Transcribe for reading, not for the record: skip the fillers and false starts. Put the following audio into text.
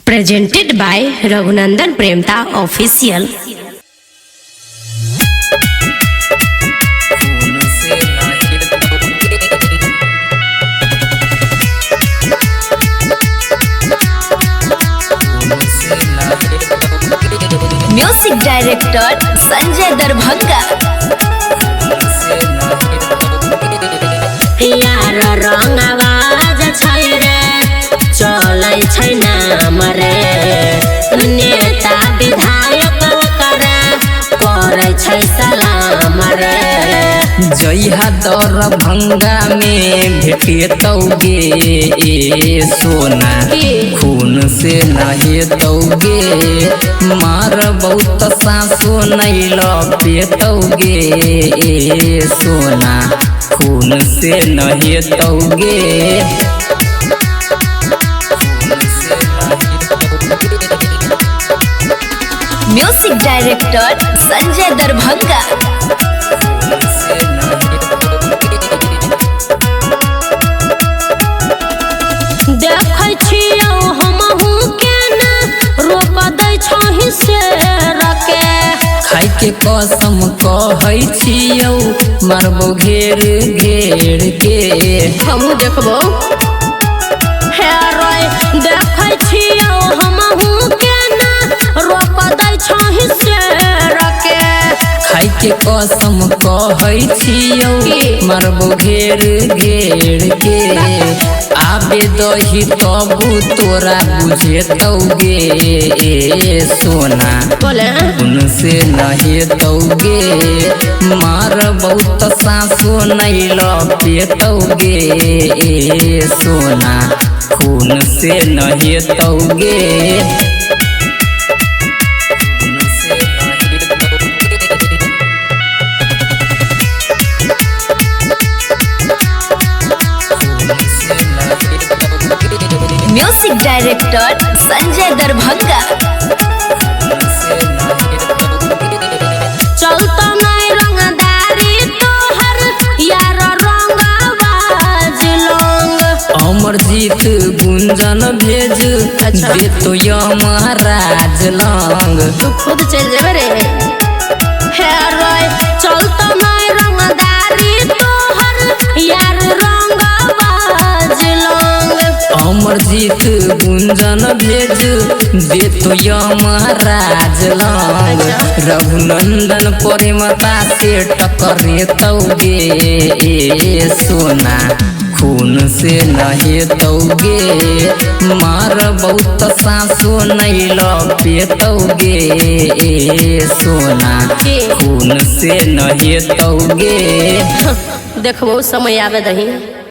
Presented by Raghunandan Premta Official. Music director Sanjay Darbhanga. यार रंग आवाज छै रे चलै छै नाम रे नेता विधायक करे छै सलाम रे। जइहा दरभंगा में भेटतौगे ए सोना खून से नहेतौगे मार बहुत सासो नहीं लपेतौगे ए सोना खून से नहेतौगे। Music director Sanjay Darbhanga. देखै छियौ हमहू केना रोक दै छहि से रके खाई के कसम कहै छियौ मारबो घेर घेर के। हमहू देखबो हे रोय देखै छियौ हमहू केना रोक दै छहि से रके खाई के कसम कहै छियौ मारबो घेर घेर के। आबे दही तबू तोरा बुझेतौगे ए सोना उनसे नहेतौगे मार बहुत सासो नहीं लपेतौगे ए सोना खून से नहेतौगे। Music director Sanjay Darbhanga. चलता नहीं रंगदारी तोहर यार रंगाबाज लोग। अमरजीत गुंजन भेज दे तो महाराज लंग। तू खुद चल जाबे रे हे रोय चलता नहीं रंगदारी तोहर यार रंगाबाज लोग। अमरजीत गुंजन भेज दे तो महाराज लंग। रघुनंदन प्रेमता से टकरेतौगे ए सोना खून से नहेतौगे मार बहुत सासो नहीं लपेतौगे ए सोना खून से नहेतौगे। देखबो समय आवे दही।